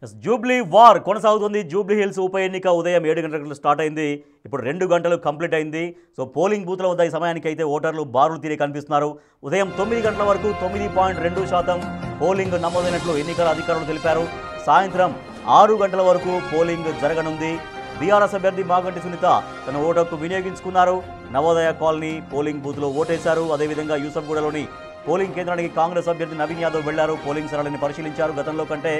Jubilee war కొనసాగుతుంది. Jubilee hills ఉప ఎన్నిక ఉదయం 7 గంటలకు స్టార్ట్ అయింది. ఇప్పుడు 2 గంటలు కంప్లీట్ అయింది. సో పోలింగ్ బూత్ల వద్ద ఈ సమయానికి అయితే ఓటర్లు బారులు తీరి కనిపిస్తున్నారు. ఉదయం 9 గంటల వరకు 9.2% పోలింగ్ నమోదైనట్లు ఎన్నికల అధికారులు తెలిపారు. సాయంత్రం 6 గంటల వరకు పోలింగ్ జరగనుంది. బీఆర్ఎస్ అభ్యర్థి మాగంటి సునీత తన ఓటు హక్కు వినియోగించుకున్నారు. నవోదయ కాలనీ పోలింగ్ బూత్లో ఓటేశారు. అదేవిధంగా యూసఫ్గూడలోని పోలింగ్ కేంద్రానికి కాంగ్రెస్ అభ్యర్థి నవీన్ యాదవ్ వెళ్లారు. పోలింగ్ సరళిని పరిశీలించారు. గతంలో కంటే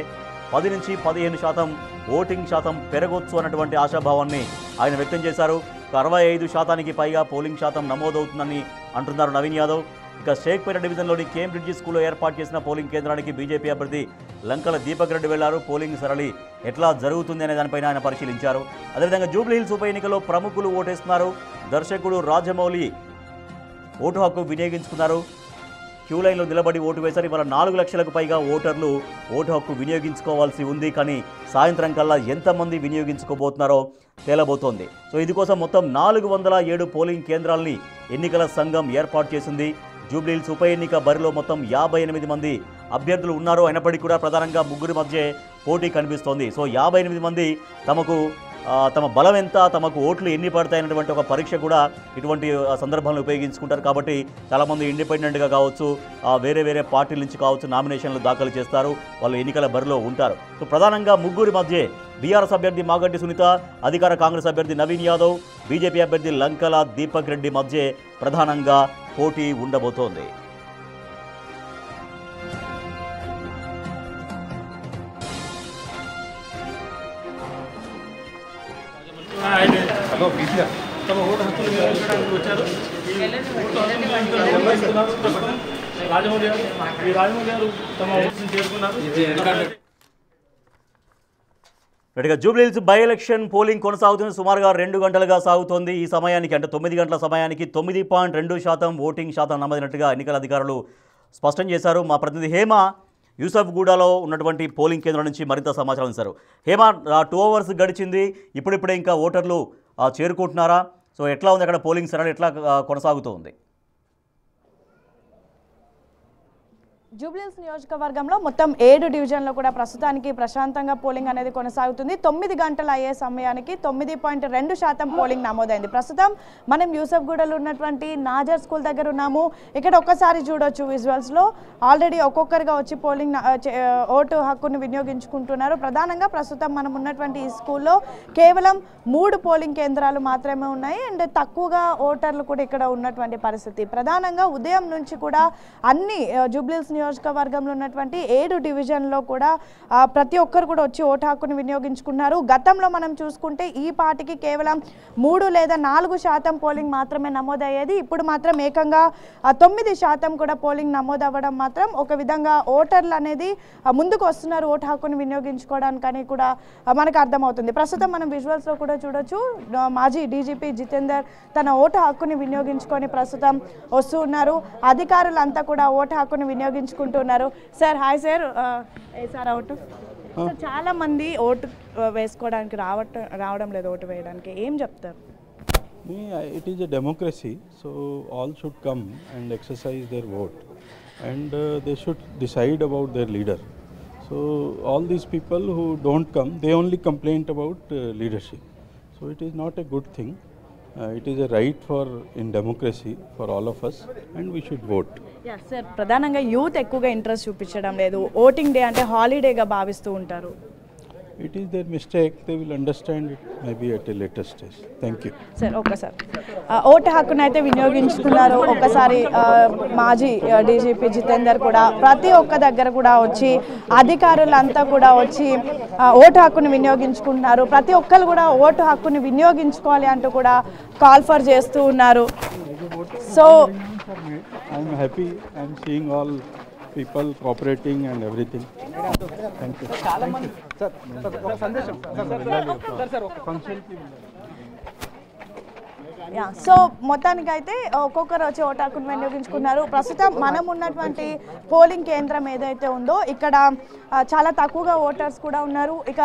10 నుంచి 15% ఓటింగ్ శాతం పెరగొచ్చు అన్నటువంటి ఆశాభావాన్ని ఆయన వ్యక్తం చేశారు. 65% పైగా పోలింగ్ శాతం నమోదవుతుందని అంటున్నారు నవీన్ యాదవ్. ఇక షేక్పేట డివిజన్లోని కేంబ్రిడ్జి స్కూల్లో ఏర్పాటు చేసిన పోలింగ్ కేంద్రానికి బీజేపీ అభ్యర్థి లంకల దీపక్ రెడ్డి వెళ్లారు. పోలింగ్ సరళి ఎట్లా జరుగుతుంది అనే దానిపైన ఆయన పరిశీలించారు. అదేవిధంగా జూబ్లీ హిల్స్ ఉప ఎన్నికలో ప్రముఖులు ఓటేస్తున్నారు. దర్శకుడు రాజమౌళి ఓటు హక్కు వినియోగించుకున్నారు. క్యూ లైన్లో నిలబడి ఓటు వేశారు. ఇవాళ 4 లక్షలకు పైగా ఓటర్లు ఓటు హక్కు వినియోగించుకోవాల్సి ఉంది. కానీ సాయంత్రం కల్లా ఎంతమంది వినియోగించుకోబోతున్నారో తేలబోతోంది. సో ఇందుకోసం మొత్తం 407 పోలింగ్ కేంద్రాలని ఎన్నికల సంఘం ఏర్పాటు చేసింది. జూబ్లీ హిల్స్ ఉప ఎన్నిక బరిలో మొత్తం 58 మంది అభ్యర్థులు ఉన్నారు. అయినప్పటికీ కూడా ప్రధానంగా ముగ్గురి మధ్య పోటీ కనిపిస్తోంది. సో 58 మంది తమ బలం ఎంత, తమకు ఓట్లు ఎన్ని పడతాయన్నటువంటి ఒక పరీక్ష కూడా ఇటువంటి సందర్భాలను ఉపయోగించుకుంటారు. కాబట్టి చాలామంది ఇండిపెండెంట్గా కావచ్చు, వేరే వేరే పార్టీల నుంచి కావచ్చు నామినేషన్లు దాఖలు చేస్తారు. వాళ్ళు ఎన్నికల బరిలో ఉంటారు. సో ప్రధానంగా ముగ్గురి మధ్య బీఆర్ఎస్ అభ్యర్థి మాగంటి సునీత, అధికార కాంగ్రెస్ అభ్యర్థి నవీన్ యాదవ్, బీజేపీ అభ్యర్థి లంకల దీపక్ రెడ్డి మధ్య ప్రధానంగా పోటీ ఉండబోతోంది. Jubilee hills by election polling కొనసాగుతుంది. సుమారుగా 2 గంటలుగా సాగుతోంది. ఈ సమయానికి అంటే 9 గంటల సమయానికి 9.2% ఓటింగ్ శాతం నమోదైనట్టుగా ఎన్నికల అధికారులు స్పష్టం చేశారు. మా ప్రతినిధి హేమ యూసఫ్గూడలో ఉన్నటువంటి పోలింగ్ కేంద్రం నుంచి మరింత సమాచారం ఇస్తారు. హేమ, 2 అవర్స్ గడిచింది. ఇప్పుడిప్పుడే ఇంకా ఓటర్లు చేరుకుంటున్నారా? సో ఎట్లా ఉంది అక్కడ పోలింగ్ సరళి ఎట్లా కొనసాగుతుంది? జూబ్లీహిల్స్ నియోజకవర్గంలో మొత్తం 7 డివిజన్లో కూడా ప్రస్తుతానికి ప్రశాంతంగా పోలింగ్ అనేది కొనసాగుతుంది. 9 గంటల అయ్యే సమయానికి 9.2% పోలింగ్ నమోదైంది. ప్రస్తుతం మనం యూసఫ్గూడలో ఉన్నటువంటి నాజర్ స్కూల్ దగ్గర ఉన్నాము. ఇక్కడ ఒక్కసారి చూడొచ్చు విజువల్స్లో ఆల్రెడీ ఒక్కొక్కరిగా వచ్చి పోలింగ్ ఓటు హక్కును వినియోగించుకుంటున్నారు. ప్రధానంగా ప్రస్తుతం మనం ఉన్నటువంటి ఈ స్కూల్లో కేవలం 3 పోలింగ్ కేంద్రాలు మాత్రమే ఉన్నాయి. అండ్ తక్కువగా ఓటర్లు కూడా ఇక్కడ ఉన్నటువంటి పరిస్థితి. ప్రధానంగా ఉదయం నుంచి కూడా అన్ని జూబ్లీహిల్స్ నియోజకవర్గంలో ఉన్నటువంటి 7 డివిజన్లో కూడా ప్రతి ఒక్కరు కూడా వచ్చి ఓటు హక్కును వినియోగించుకున్నారు. గతంలో మనం చూసుకుంటే ఈ పార్టీకి కేవలం 3 లేదా 4% పోలింగ్ మాత్రమే నమోదయ్యేది. ఇప్పుడు మాత్రం ఏకంగా 9% కూడా పోలింగ్ నమోదవ్వడం మాత్రం ఒక విధంగా ఓటర్లు అనేది ముందుకు వస్తున్నారు ఓటు హక్కును వినియోగించుకోవడానికని కూడా మనకు అర్థమవుతుంది. ప్రస్తుతం మనం విజువల్స్లో కూడా చూడొచ్చు. మాజీ డీజీపీ జితేందర్ తన ఓటు హక్కుని వినియోగించుకొని ప్రస్తుతం వస్తూ ఉన్నారు. అధికారులంతా కూడా ఓటు హక్కును వినియోగించుకుంటున్నారు. Sir hi sir, sir vote sir చాలా మంది ఓటు వేసుకోవడానికి రావడం లేదు ఓటు వేయడానికి, ఏం చెప్తారు? It is a democracy, so all should come and exercise their vote, and they should decide about their leader. So all these people who don't come, they only complain about leadership. So it is not a good thing. It is a right in democracy for all of us, and we should vote. Yes sir, ప్రధానంగా youth ఎక్కువగా interest చూపించడం లేదు. Voting day అంటే హాలిడేగా భావిస్తూ ఉంటారు. It is their mistake. They will understand it maybe at a later stage. Thank you. Sir ఒక్కసారి vote హక్కును అయితే వినియోగించుకున్నారు. ఒక్కసారి మాజీ డీజీపీ జితేందర్ కూడా ప్రతి ఒక్క దగ్గర కూడా వచ్చి అధికారులంతా కూడా వచ్చి ఓటు హక్కును వినియోగించుకుంటున్నారు. ప్రతి ఒక్కరు కూడా ఓటు హక్కును వినియోగించుకోవాలి అంటూ కూడా కాల్ ఫర్ చేస్తూ ఉన్నారు. So I am happy. I am seeing all people cooperating and everything. Thank you. Sir, ఒక సందేశం. Sir, function ki సో మొత్తానికైతే ఒక్కొక్కరు వచ్చి ఓటు హక్కును వినియోగించుకున్నారు. ప్రస్తుతం మనం ఉన్నటువంటి పోలింగ్ కేంద్రం ఏదైతే ఉందో ఇక్కడ చాలా తక్కువగా ఓటర్స్ కూడా ఉన్నారు. ఇక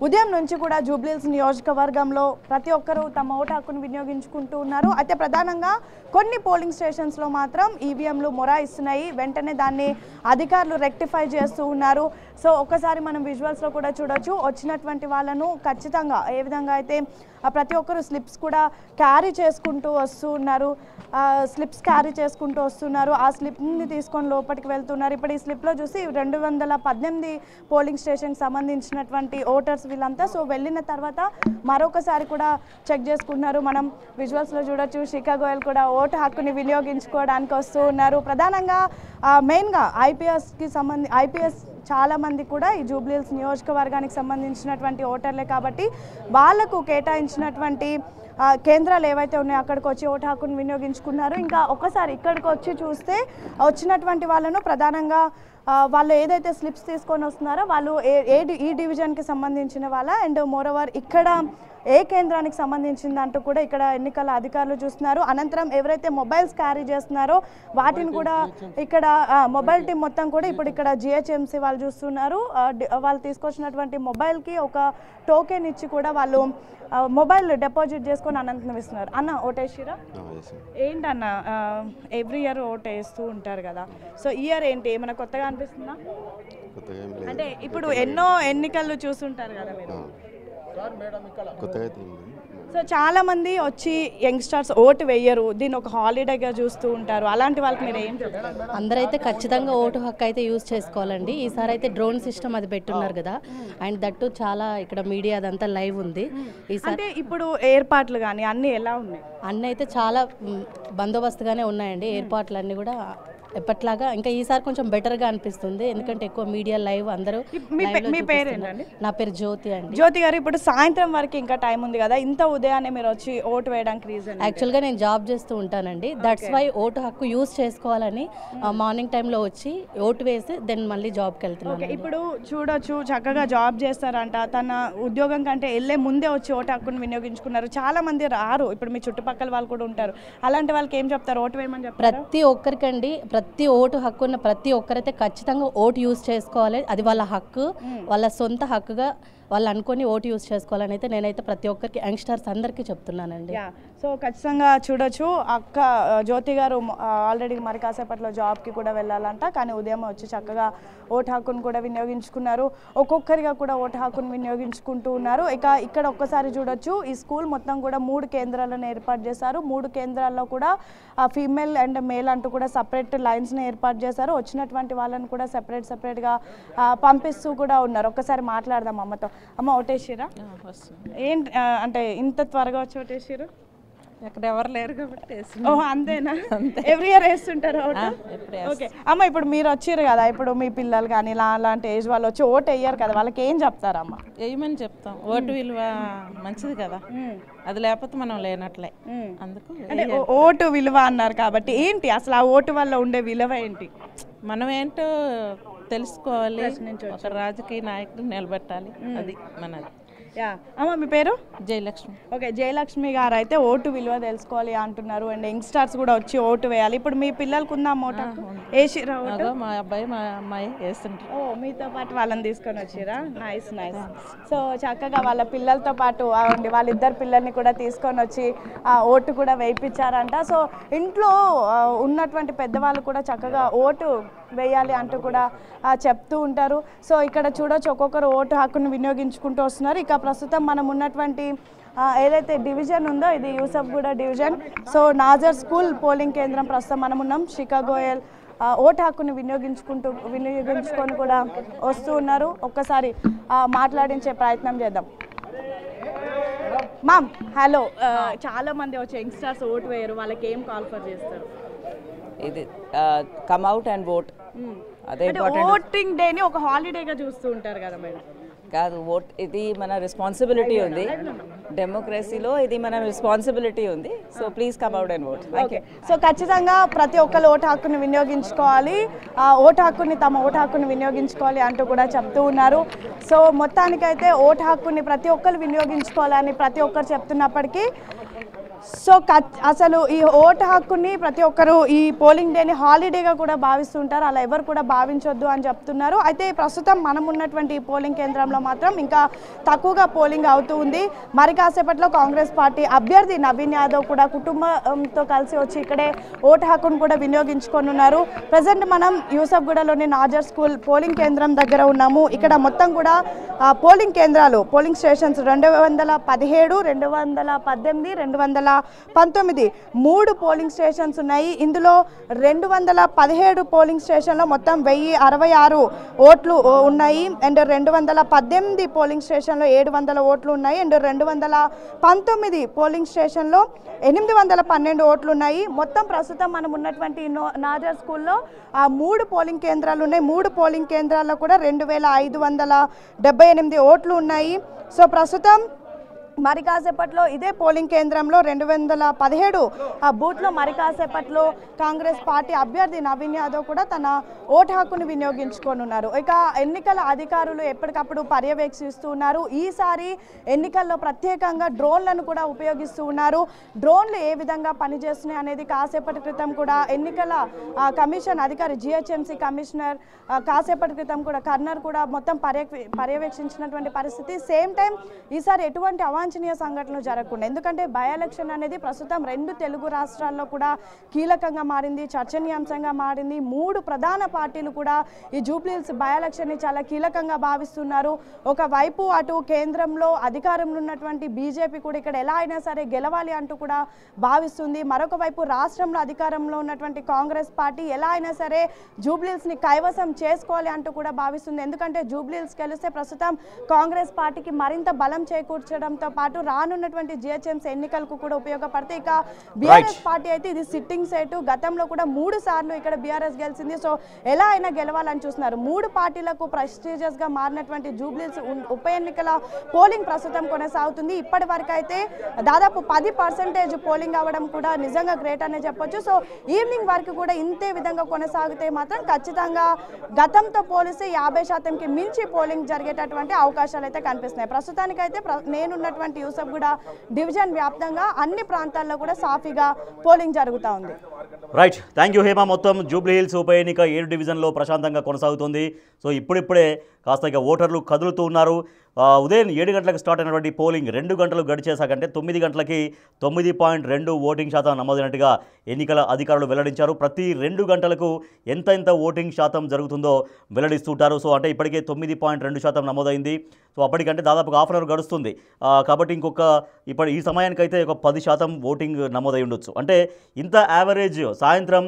ఉదయం నుంచి కూడా జూబ్లీహిల్స్ నియోజకవర్గంలో ప్రతి ఒక్కరూ తమ ఓటు హక్కును వినియోగించుకుంటూ ఉన్నారు. అయితే ప్రధానంగా కొన్ని పోలింగ్ స్టేషన్స్లో మాత్రం ఈవీఎంలు మొరాయిస్తున్నాయి. వెంటనే దాన్ని అధికారులు రెక్టిఫై చేస్తూ ఉన్నారు. సో ఒక్కసారి మనం విజువల్స్లో కూడా చూడొచ్చు. వచ్చినటువంటి వాళ్ళను ఖచ్చితంగా ఏ విధంగా అయితే ప్రతి ఒక్కరు స్లిప్స్ కూడా క్యారీ చేసుకుంటూ వస్తున్నారు. ఆ స్లిప్ని తీసుకొని లోపలికి వెళ్తున్నారు. ఇప్పుడు ఈ స్లిప్లో చూసి 218 పోలింగ్ స్టేషన్కి సంబంధించినటువంటి ఓటర్స్ వీళ్ళంతా. సో వెళ్ళిన తర్వాత మరొకసారి కూడా చెక్ చేసుకుంటున్నారు. మనం విజువల్స్లో చూడొచ్చు. శిఖా గోయల్ కూడా ఓటు హక్కుని వినియోగించుకోవడానికి వస్తూ ఉన్నారు. ప్రధానంగా మెయిన్గా ఐపీఎస్ చాలామంది కూడా ఈ జూబ్లీహిల్స్ నియోజకవర్గానికి సంబంధించినటువంటి ఓటర్లే కాబట్టి వాళ్లకు కేటాయించినటువంటి కేంద్రాలు ఏవైతే ఉన్నాయో అక్కడికి వచ్చి ఓటు హక్కును వినియోగించుకున్నారు. ఇంకా ఒక్కసారి ఇక్కడికి వచ్చి చూస్తే వచ్చినటువంటి వాళ్ళను ప్రధానంగా వాళ్ళు ఏదైతే స్లిప్స్ తీసుకొని వస్తున్నారో వాళ్ళు ఈ డివిజన్కి సంబంధించిన వాళ్ళ అండ్ మోరోవర్ ఇక్కడ ఏ కేంద్రానికి సంబంధించిందంటూ కూడా ఇక్కడ ఎన్నికల అధికారులు చూస్తున్నారు. అనంతరం ఎవరైతే మొబైల్స్ క్యారీ చేస్తున్నారో వాటిని కూడా ఇక్కడ మొబైల్ టీం మొత్తం కూడా ఇప్పుడు ఇక్కడ జిహెచ్ఎంసీ వాళ్ళు చూస్తున్నారు. వాళ్ళు తీసుకొచ్చినటువంటి మొబైల్కి ఒక టోకెన్ ఇచ్చి కూడా వాళ్ళు మొబైల్ డిపాజిట్ చేసుకొని అనంతరం ఇస్తున్నారు. అన్న ఓటేసిరా? ఏంటన్న ఎవ్రీ ఇయర్ ఓటు వేస్తూ ఉంటారు కదా, సో ఇయర్ ఏంటి ఏమైనా కొత్తగా అనిపిస్తుందా? అంటే ఇప్పుడు ఎన్నో ఎన్నికలు చూస్తుంటారు కదా మీరు. సో చాలా మంది వచ్చి యంగ్స్టర్స్ ఓటు వేయరు, దీన్ని ఒక హాలిడేగా చూస్తూ ఉంటారు. అలాంటి వాళ్ళకి మీరు ఏం చెప్తారు? అందరైతే ఖచ్చితంగా ఓటు హక్కు అయితే యూజ్ చేసుకోవాలండి. ఈసారి అయితే డ్రోన్ సిస్టమ్ అది పెట్టున్నారు కదా, అండ్ దట్టు చాలా ఇక్కడ మీడియా అదంతా లైవ్ ఉంది. ఈసారి ఇప్పుడు ఏర్పాట్లు కానీ అన్నీ ఎలా ఉన్నాయి? అన్నీ అయితే చాలా బందోబస్తుగానే ఉన్నాయండి. ఏర్పాట్లు అన్నీ కూడా ఎప్పట్లాగా, ఇంకా ఈసారి కొంచెం బెటర్గా అనిపిస్తుంది ఎందుకంటే ఎక్కువ మీడియా లైవ్ అందరూ. మీ పేరు ఏంటండి? నా పేరు జ్యోతి అండి. జ్యోతి గారు, ఇప్పుడు సాయంత్రం వరకు ఇంకా టైం ఉంది కదా, ఇంత ఉదయాన్నే మీరు వచ్చి ఓటు వేయడానికి రీజన్? యాక్చువల్గా నేను జాబ్ చేస్తూ ఉంటానండి, దట్స్ వై ఓటు హక్కు యూజ్ చేసుకోవాలని మార్నింగ్ టైంలో వచ్చి ఓటు వేసి దెన్ మళ్ళీ జాబ్కి వెళ్తున్నాను. ఇప్పుడు చూడొచ్చు, చక్కగా జాబ్ చేస్తారంట, తన ఉద్యోగం కంటే వెళ్ళే ముందే వచ్చి ఓటు హక్కును వినియోగించుకున్నారు. చాలా మంది రారు, ఇప్పుడు మీ చుట్టుపక్కల వాళ్ళు కూడా ఉంటారు. అలాంటి వాళ్ళకి ఏం చెప్తారు? ఓటు వేయమని చెప్తారు? ప్రతి ఒక్కరికండి, ప్రతి ఓటు హక్కు ఉన్న ప్రతి ఒక్కరైతే ఖచ్చితంగా ఓటు యూజ్ చేసుకోవాలి. అది వాళ్ళ హక్కు, వాళ్ళ సొంత హక్కుగా వాళ్ళు అనుకొని ఓటు యూజ్ చేసుకోవాలని అయితే నేనైతే ప్రతి ఒక్కరికి యంగ్స్టర్స్ అందరికీ చెప్తున్నానండి. సో ఖచ్చితంగా చూడొచ్చు. అక్క జ్యోతి గారు ఆల్రెడీ మరి కాసేపట్లో జాబ్కి కూడా వెళ్ళాలంట, కానీ ఉదయం వచ్చి చక్కగా ఓటు హక్కును కూడా వినియోగించుకున్నారు. ఒక్కొక్కరిగా కూడా ఓటు హక్కును వినియోగించుకుంటూ ఉన్నారు. ఇక ఇక్కడ ఒక్కసారి చూడొచ్చు, ఈ స్కూల్ మొత్తం కూడా 3 కేంద్రాలను ఏర్పాటు చేశారు. 3 కేంద్రాల్లో కూడా ఫీమేల్ అండ్ మేల్ అంటూ కూడా సపరేట్ లైన్స్ని ఏర్పాటు చేశారు. వచ్చినటువంటి వాళ్ళని కూడా సెపరేట్గా పంపిస్తూ కూడా ఉన్నారు. ఒక్కసారి మాట్లాడదాం అమ్మతో. అమ్మ ఓటేసిరా? ఏంటి అంటే ఇంత త్వరగా వచ్చి ఓటేసిరు? అక్కడ ఎవరు లేరు కాబట్టి. ఓహో అంతేనా? ఎవ్రీ ఇయర్ వేస్తుంటారు ఓటు? ఓకే అమ్మ, ఇప్పుడు మీరు వచ్చారు కదా, ఇప్పుడు మీ పిల్లలు కానీ అలాంటి ఏజ్ వాళ్ళు వచ్చి ఓటు వేయరు కదా, వాళ్ళకి ఏం చెప్తారమ్మా? వేయమని చెప్తాం. ఓటు విలువ మంచిది కదా, అది లేకపోతే మనం లేనట్లే. అందుకు అంటే ఓటు విలువ అన్నారు కాబట్టి ఏంటి అసలు ఆ ఓటు వల్ల ఉండే విలువ ఏంటి? మనం ఏంటో తెలుసుకోవాలి, ఒక రాజకీయ నాయకుడు నిలబెట్టాలి, అది మనది. అమ్మ మీ పేరు? జయలక్ష్మి. ఓకే, జయలక్ష్మి గారు అయితే ఓటు విలువ తెలుసుకోవాలి అంటున్నారు, అండ్ యంగ్స్టర్స్ కూడా వచ్చి ఓటు వేయాలి. ఇప్పుడు మీ పిల్లలకు ఉందా ఓటు? వేసిరా ఓటు? మా అబ్బాయి మా అమ్మాయి వేస్తుంటారు. ఓ మీతో పాటు వాళ్ళని తీసుకొని వచ్చిరా? నైస్. సో చక్కగా వాళ్ళ పిల్లలతో పాటు వాళ్ళిద్దరు పిల్లల్ని కూడా తీసుకొని వచ్చి ఓటు కూడా వేయించారంట. సో ఇంట్లో ఉన్నటువంటి పెద్దవాళ్ళు కూడా చక్కగా ఓటు వేయాలి అంటూ కూడా చెప్తూ ఉంటారు. సో ఇక్కడ చూడొచ్చు, ఒక్కొక్కరు ఓటు హక్కును వినియోగించుకుంటూ వస్తున్నారు. ఇక ప్రస్తుతం మనం ఉన్నటువంటి ఏదైతే డివిజన్ ఉందో ఇది Yousufguda division. So Nasr school polling కేంద్రం ప్రస్తుతం మనం ఉన్నాం. శిఖా గోయల్ ఓటు హక్కును వినియోగించుకొని కూడా వస్తూ ఉన్నారు. ఒక్కసారి మాట్లాడించే ప్రయత్నం చేద్దాం. మామ్ హలో, చాలా మంది వచ్చే యంగ్స్టర్స్ ఓటు వేయరు, వాళ్ళకి ఏం కాల్ఫర్ చేస్తారు? ఇది కమ్ అవుట్ అండ్ ఓట్. అదే ఓటింగ్ డేని ఒక హాలిడేగా చూస్తూ ఉంటారు కదా మేడం? కాదు, ఓట్ ఇది మన రెస్పాన్సిబిలిటీ ఉంది, డెమోక్రసీలో ఇది మన రెస్పాన్సిబిలిటీ ఉంది. So please come out and vote. Okay, so ఖచ్చితంగా ప్రతి ఒక్కరు ఓటు హక్కును వినియోగించుకోవాలి, తమ ఓటు హక్కును వినియోగించుకోవాలి అంటూ కూడా చెప్తూ ఉన్నారు. సో మొత్తానికైతే ఓటు హక్కుని ప్రతి ఒక్కరు వినియోగించుకోవాలని ప్రతి ఒక్కరు చెప్తున్నప్పటికీ సో అసలు ఈ ఓటు హక్కుని ప్రతి ఒక్కరు ఈ పోలింగ్ డేని హాలిడేగా కూడా భావిస్తుంటారు. అలా ఎవరు కూడా భావించొద్దు అని చెప్తున్నారు. అయితే ప్రస్తుతం మనం ఉన్నటువంటి ఈ పోలింగ్ కేంద్రంలో మాత్రం ఇంకా తక్కువగా పోలింగ్ అవుతూ ఉంది. మరి కాసేపట్లో కాంగ్రెస్ పార్టీ అభ్యర్థి నవీన్ యాదవ్ కూడా కుటుంబంతో కలిసి వచ్చి ఇక్కడే ఓటు హక్కును కూడా వినియోగించుకొనున్నారు. ప్రజెంట్ మనం యూసఫ్గూడలోని నాజర్ స్కూల్ పోలింగ్ కేంద్రం దగ్గర ఉన్నాము. ఇక్కడ మొత్తం కూడా పోలింగ్ కేంద్రాలు, పోలింగ్ స్టేషన్స్ 217, 218, 219 3 పోలింగ్ స్టేషన్స్ ఉన్నాయి. ఇందులో 217 పోలింగ్ స్టేషన్లో మొత్తం 1066 ఓట్లు ఉన్నాయి. అండ్ 218 పోలింగ్ స్టేషన్లో 700 ఓట్లు ఉన్నాయి. అండ్ 219 పోలింగ్ స్టేషన్లో 812 ఓట్లు ఉన్నాయి. మొత్తం ప్రస్తుతం మనం ఉన్నటువంటి నాజర్ స్కూల్లో 3 పోలింగ్ కేంద్రాలు ఉన్నాయి. 3 పోలింగ్ కేంద్రాల్లో కూడా 2578 ఓట్లు ఉన్నాయి. సో ప్రస్తుతం మరి కాసేపట్లో ఇదే పోలింగ్ కేంద్రంలో 217 బూత్లో మరి కాసేపట్లో కాంగ్రెస్ పార్టీ అభ్యర్థి నవీన్ యాదవ్ కూడా తన ఓటు హక్కును వినియోగించుకోనున్నారు. ఇక ఎన్నికల అధికారులు ఎప్పటికప్పుడు పర్యవేక్షిస్తూ ఉన్నారు. ఈసారి ఎన్నికల్లో ప్రత్యేకంగా డ్రోన్లను కూడా ఉపయోగిస్తూ ఉన్నారు. డ్రోన్లు ఏ విధంగా పనిచేస్తున్నాయి అనేది కాసేపటి క్రితం కూడా ఎన్నికల కమిషన్ అధికారి జిహెచ్ఎంసీ కమిషనర్ కాసేపటి క్రితం కూడా కర్నర్ కూడా మొత్తం పర్యవేక్షించినటువంటి పరిస్థితి. సేమ్ టైం ఈసారి ఎటువంటి అవాంఛనీయ సంఘటనలు జరగకుండా, ఎందుకంటే బై ఎలక్షన్ అనేది ప్రస్తుతం 2 తెలుగు రాష్ట్రాల్లో కూడా కీలకంగా మారింది, చర్చనీయాంశంగా మారింది. 3 ప్రధాన పార్టీలు కూడా ఈ జూబ్లీహిల్స్ బై ఎలక్షన్ని చాలా కీలకంగా భావిస్తున్నారు. ఒకవైపు అటు కేంద్రంలో అధికారంలో ఉన్నటువంటి బీజేపీ కూడా ఇక్కడ ఎలా అయినా సరే గెలవాలి అంటూ కూడా భావిస్తుంది. మరొక వైపు రాష్ట్రంలో అధికారంలో ఉన్నటువంటి కాంగ్రెస్ పార్టీ ఎలా అయినా సరే జూబ్లీహిల్స్ని కైవసం చేసుకోవాలి అంటూ కూడా భావిస్తుంది. ఎందుకంటే జూబ్లీహిల్స్ గెలిస్తే ప్రస్తుతం కాంగ్రెస్ పార్టీకి మరింత బలం చేకూర్చడంతో పాటు రానున్నటువంటి జిహెచ్ఎంసీ ఎన్నికలకు కూడా ఉపయోగపడతాయి. ఇక బీఆర్ఎస్ పార్టీ అయితే ఇది సిట్టింగ్ సీటు, గతంలో కూడా 3 సార్లు ఇక్కడ బీఆర్ఎస్ గెలిచింది. సో ఎలా అయినా గెలవాలని చూస్తున్నారు. 3 పార్టీలకు ప్రెస్టీజియస్ గా మారినటువంటి జూబ్లీహిల్స్ ఉప ఎన్నికల పోలింగ్ ప్రస్తుతం కొనసాగుతుంది. ఇప్పటి వరకు అయితే దాదాపు 10% పోలింగ్ అవ్వడం కూడా నిజంగా గ్రేట్ అనే చెప్పొచ్చు. సో ఈవినింగ్ వరకు కూడా ఇంతే విధంగా కొనసాగితే మాత్రం ఖచ్చితంగా గతంతో పోలిస్తే 50%కి మించి పోలింగ్ జరిగేటటువంటి అవకాశాలు అయితే కనిపిస్తున్నాయి. ప్రస్తుతానికైతే నేనున్నటువంటి యూసఫ్గూడ డివిజన్ వ్యాప్తంగా అన్ని ప్రాంతాల్లో కూడా సాఫీగా పోలింగ్ జరుగుతూ ఉంది. Right, thank you Hema. మొత్తం జూబ్లీహిల్స్ ఉప ఎన్నిక 7 డివిజన్లో ప్రశాంతంగా కొనసాగుతుంది. సో ఇప్పుడిప్పుడే కాస్త ఇక ఓటర్లు కదులుతూ ఉన్నారు. ఉదయం 7 గంటలకు స్టార్ట్ అయినటువంటి పోలింగ్ 2 గంటలు గడిచేసాకంటే 9 గంటలకి 9.2 ఓటింగ్ శాతం నమోదైనట్టుగా ఎన్నికల అధికారులు వెల్లడించారు. ప్రతి 2 గంటలకు ఎంత ఓటింగ్ శాతం జరుగుతుందో వెల్లడిస్తుంటారు. సో అంటే ఇప్పటికే 9.2% నమోదైంది. సో అప్పటికంటే దాదాపుగా హాఫ్ అన్ అవర్ గడుస్తుంది. కాబట్టి ఇప్పుడు ఈ సమయానికైతే ఒక 10% ఓటింగ్ నమోదై ఉండొచ్చు. అంటే ఇంత యావరేజ్ సాయంత్రం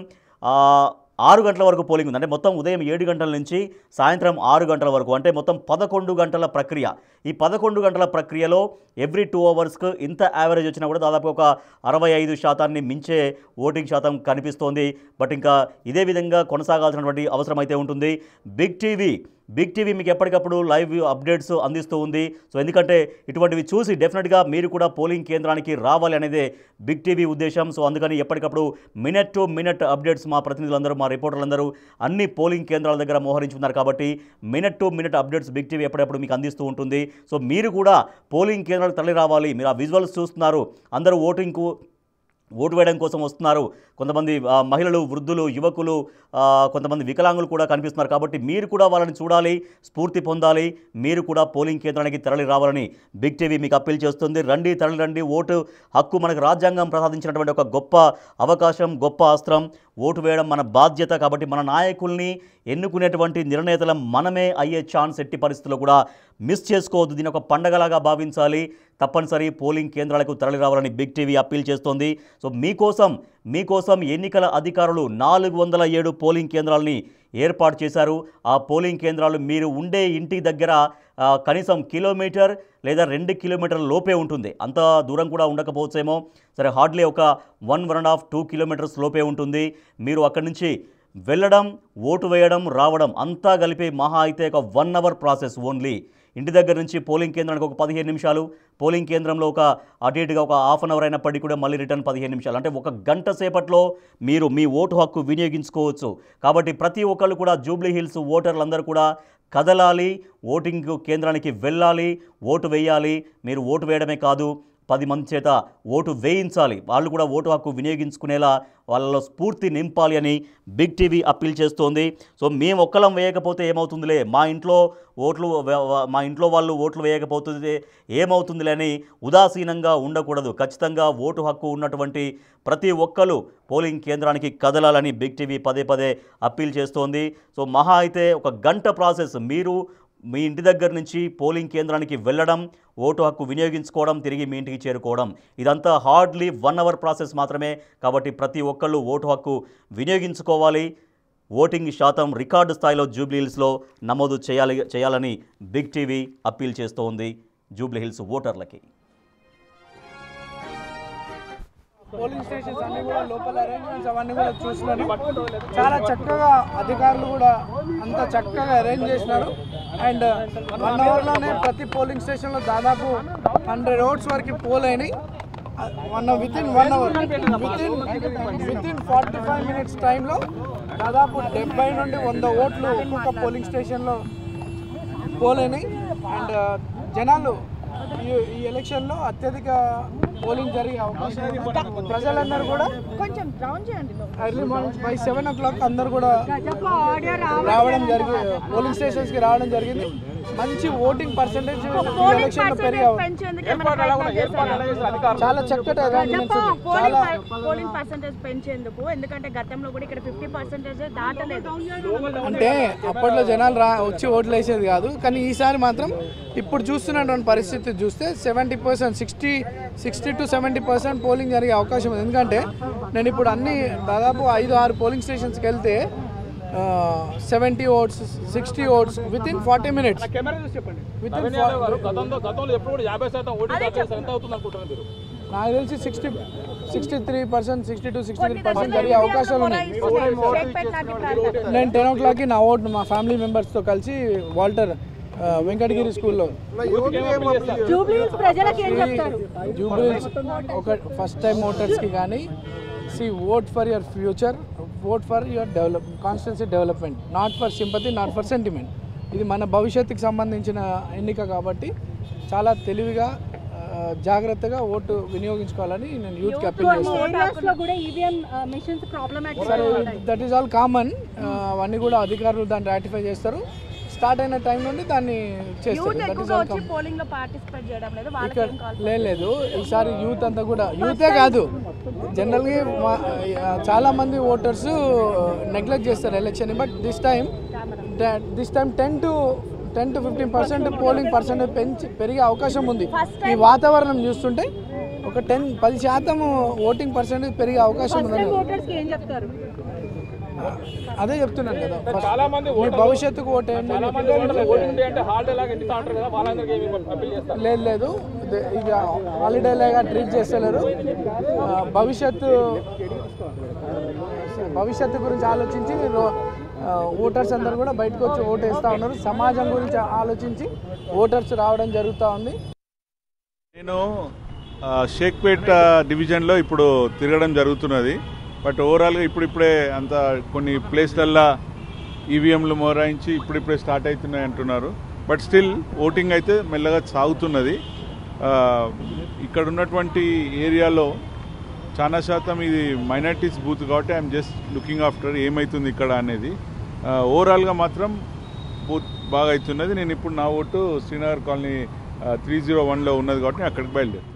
6 గంటల వరకు పోలింగ్ ఉంది. అంటే మొత్తం ఉదయం 7 గంటల నుంచి సాయంత్రం 6 గంటల వరకు, అంటే మొత్తం 11 గంటల ప్రక్రియ. ఈ 11 గంటల ప్రక్రియలో ఎవ్రీ 2 అవర్స్కు ఇంత యావరేజ్ వచ్చినా కూడా దాదాపు ఒక 65% మించే ఓటింగ్ శాతం కనిపిస్తోంది. బట్ ఇంకా ఇదే విధంగా కొనసాగాల్సినటువంటి అవసరం అయితే ఉంటుంది. బిగ్ టీవీ మీకు ఎప్పటికప్పుడు లైవ్ అప్డేట్స్ అందిస్తూ ఉంది. సో ఎందుకంటే ఇటువంటివి చూసి డెఫినెట్గా మీరు కూడా పోలింగ్ కేంద్రానికి రావాలి అనేదే బిగ్ టీవీ ఉద్దేశం. సో అందుకని ఎప్పటికప్పుడు మినిట్ టు మినిట్ అప్డేట్స్ మా ప్రతినిధులందరూ, మా రిపోర్టర్లందరూ అన్ని పోలింగ్ కేంద్రాల దగ్గర మోహరించున్నారు. కాబట్టి minute to minute updates big TV ఎప్పటికప్పుడు మీకు అందిస్తూ ఉంటుంది. సో మీరు కూడా పోలింగ్ కేంద్రాలకు తరలి రావాలి. మీరు ఆ విజువల్స్ చూస్తున్నారు, అందరూ ఓటు వేయడం కోసం వస్తున్నారు. కొంతమంది మహిళలు, వృద్ధులు, యువకులు, కొంతమంది వికలాంగులు కూడా కనిపిస్తున్నారు. కాబట్టి మీరు కూడా వాళ్ళని చూడాలి, స్ఫూర్తి పొందాలి. మీరు కూడా పోలింగ్ కేంద్రానికి తరలి రావాలని బిగ్ టీవీ మీకు అప్పీల్ చేస్తుంది. తరలి రండి. ఓటు హక్కు మనకు రాజ్యాంగం ప్రసాదించినటువంటి ఒక గొప్ప అవకాశం, గొప్ప అస్త్రం. ఓటు వేయడం మన బాధ్యత. కాబట్టి మన నాయకుల్ని ఎన్నుకునేటువంటి నిర్ణేతలం మనమే అయ్యే ఛాన్స్ ఎట్టి పరిస్థితుల్లో కూడా మిస్ చేసుకోవద్దు. దీని ఒక పండగలాగా భావించాలి. తప్పనిసరి పోలింగ్ కేంద్రాలకు తరలి రావాలని బిగ్ టీవీ అప్పీల్ చేస్తోంది. సో మీకోసం ఎన్నికల అధికారులు 407 పోలింగ్ కేంద్రాలని ఏర్పాటు చేశారు. ఆ పోలింగ్ కేంద్రాలు మీరు ఉండే ఇంటి దగ్గర కనీసం కిలోమీటర్ లేదా 2 కిలోమీటర్ల లోపే ఉంటుంది. అంత దూరం కూడా ఉండకపోవచ్చేమో, సరే హార్డ్లీ ఒక 1.5 2 కిలోమీటర్స్ లోపే ఉంటుంది. మీరు అక్కడి నుంచి వెళ్ళడం, ఓటు వేయడం, రావడం అంతా కలిపి మహా అయితే ఒక 1 అవర్ ప్రాసెస్ ఓన్లీ. ఇంటి దగ్గర నుంచి పోలింగ్ కేంద్రానికి ఒక 15 నిమిషాలు, పోలింగ్ కేంద్రంలో ఒక అటు ఇటుగా ఒక హాఫ్ అన్ అవర్ అయినప్పటికీ కూడా మళ్ళీ రిటర్న్ 15 నిమిషాలు. అంటే 1 గంట సేపట్లో మీరు మీ ఓటు హక్కు వినియోగించుకోవచ్చు. కాబట్టి ప్రతి ఒక్కళ్ళు కూడా జూబ్లీహిల్స్ ఓటర్లందరూ కూడా కదలాలి, ఓటింగ్ కేంద్రానికి వెళ్ళాలి, ఓటు వేయాలి. మీరు ఓటు వేయడమే కాదు, 10 మంది చేత ఓటు వేయించాలి, వాళ్ళు కూడా ఓటు హక్కు వినియోగించుకునేలా వాళ్ళలో స్ఫూర్తి నింపాలి అని బిగ్ టీవీ అప్పీల్ చేస్తోంది. సో మేము ఒక్కలం వేయకపోతే ఏమవుతుందిలే, మా ఇంట్లో వాళ్ళు ఓట్లు వేయకపోతే ఏమవుతుందిలే అని ఉదాసీనంగా ఉండకూడదు. ఖచ్చితంగా ఓటు హక్కు ఉన్నటువంటి ప్రతి ఒక్కరు పోలింగ్ కేంద్రానికి కదలాలని బిగ్ టీవీ పదే పదే అప్పీల్ చేస్తోంది. సో మహా అయితే ఒక గంట ప్రాసెస్, మీరు మీ ఇంటి దగ్గర నుంచి పోలింగ్ కేంద్రానికి వెళ్ళడం, ఓటు హక్కు వినియోగించుకోవడం, తిరిగి మీ ఇంటికి చేరుకోవడం, ఇదంతా హార్డ్లీ 1 అవర్ ప్రాసెస్ మాత్రమే. కాబట్టి ప్రతి ఒక్కళ్ళు ఓటు వినియోగించుకోవాలి. ఓటింగ్ శాతం రికార్డు స్థాయిలో జూబ్లీహిల్స్లో నమోదు చేయాలని బిగ్ టీవీ అప్పీల్ చేస్తోంది జూబ్లీహిల్స్ ఓటర్లకి. పోలింగ్ స్టేషన్స్ అన్నీ కూడా లోపల అరేంజ్మెంట్స్ అవన్నీ కూడా చూసినారు. చాలా చక్కగా అధికారులు కూడా అంత చక్కగా అరేంజ్ చేసినారు. అండ్ 1 అవర్లోనే ప్రతి పోలింగ్ స్టేషన్లో దాదాపు 100 ఓట్స్ వరకు పోల్ అయినాయి. వితిన్ 1 అవర్ వితిన్ 45 మినిట్స్ టైంలో దాదాపు 70 నుండి 100 ఓట్లు ఒక్కొక్క పోలింగ్ స్టేషన్లో పోల్ అయినాయి. అండ్ జనాలు ఈ ఎలక్షన్లో అత్యధిక పోలింగ్ జరిగే అవకాశం ఉంది. ప్రజలందరూ కూడా కొంచెం డౌన్ చేయండి. ఎర్లీ మార్నింగ్ బై 7 o'clock అందరూ కూడా రావడం జరిగింది, పోలింగ్ స్టేషన్స్కి రావడం జరిగింది. మంచి ఓటింగ్ పర్సెంటేజ్ ఎలక్షన్లో పెరిగే చాలా చక్కటి అరేంజ్మెంట్స్ చాలా పోలింగ్ పర్సెంటేజ్ పెంచేందుకు, ఎందుకంటే గతంలో కూడా ఇక్కడ 50% దాటలేదు. అంటే అప్పట్లో జనాలు వచ్చి ఓట్లు వేసేది కాదు, కానీ ఈసారి మాత్రం ఇప్పుడు చూస్తున్నటువంటి పరిస్థితి చూస్తే 70%, 60 to 70% పోలింగ్ జరిగే అవకాశం ఉంది. ఎందుకంటే నేను ఇప్పుడు అన్ని దాదాపు 5-6 పోలింగ్ స్టేషన్స్కి వెళ్తే 70 ఓట్స్, 60 ఓట్స్ వితిన్ 40 మినిట్స్. నాకు తెలిసి 63%, 60 to 63% జరిగే అవకాశాలు ఉన్నాయి. నేను 10 o'clockకి నా ఓటు మా ఫ్యామిలీ మెంబర్స్తో కలిసి వాల్టర్ వెంకటగిరి స్కూల్లో జూబ్లీహిల్స్ ఒక ఫస్ట్ టైం ఓటర్స్కి కానీ vote for your future, vote for your constituency development, not for sympathy, not for sentiment. ఇది మన భవిష్యత్తుకి సంబంధించిన ఎన్నిక కాబట్టి చాలా తెలివిగా జాగ్రత్తగా ఓటు వినియోగించుకోవాలని నేను యూత్కి అప్పీల్ చేస్తాను. సరే, దట్ ఈస్ ఆల్ కామన్. అవన్నీ కూడా అధికారులు దాన్ని రాటిఫై చేస్తారు. స్టార్ట్ అయిన టైం నుండి దాన్ని చేస్తారు. లేదు, ఈసారి యూత్ అంతా కూడా, యూతే కాదు జనరల్గా చాలామంది ఓటర్స్ నెగ్లెక్ట్ చేస్తారు election. But this time 10 to 15% polling percentage పెరిగే అవకాశం ఉంది. ఈ వాతావరణం చూస్తుంటే ఒక 10% ఓటింగ్ పర్సెంటేజ్ పెరిగే అవకాశం ఉంది. అదే చెప్తున్నాను కదా, మీ భవిష్యత్తుకు ఓటేయండి. లేదు, ఇక హాలిడే లాగా ట్రీట్ చేస్తలేరు. భవిష్యత్తు గురించి ఆలోచించి ఓటర్స్ అందరూ కూడా బయటకు వచ్చి ఓటు వేస్తూ ఉన్నారు. సమాజం గురించి ఆలోచించి ఓటర్స్ రావడం జరుగుతూ ఉంది. నేను షేక్పేట్ డివిజన్లో ఇప్పుడు తిరగడం జరుగుతున్నది. బట్ ఓవరాల్గా ఇప్పుడిప్పుడే అంత కొన్ని ప్లేస్లల్లో ఈవీఎంలు మోరాయించి ఇప్పుడిప్పుడే స్టార్ట్ అవుతున్నాయి అంటున్నారు. బట్ స్టిల్ ఓటింగ్ అయితే మెల్లగా సాగుతున్నది. ఇక్కడ ఉన్నటువంటి ఏరియాలో చాలా శాతం ఇది మైనారిటీస్ బూత్ కాబట్టి ఐఎమ్ జస్ట్ లుకింగ్ ఆఫ్టర్ ఏమవుతుంది ఇక్కడ అనేది. ఓవరాల్గా మాత్రం బూత్ బాగా అవుతున్నది. నేను ఇప్పుడు నా ఓటు శ్రీనగర్ కాలనీ 301లో ఉన్నది కాబట్టి అక్కడికి బయలుదేరు.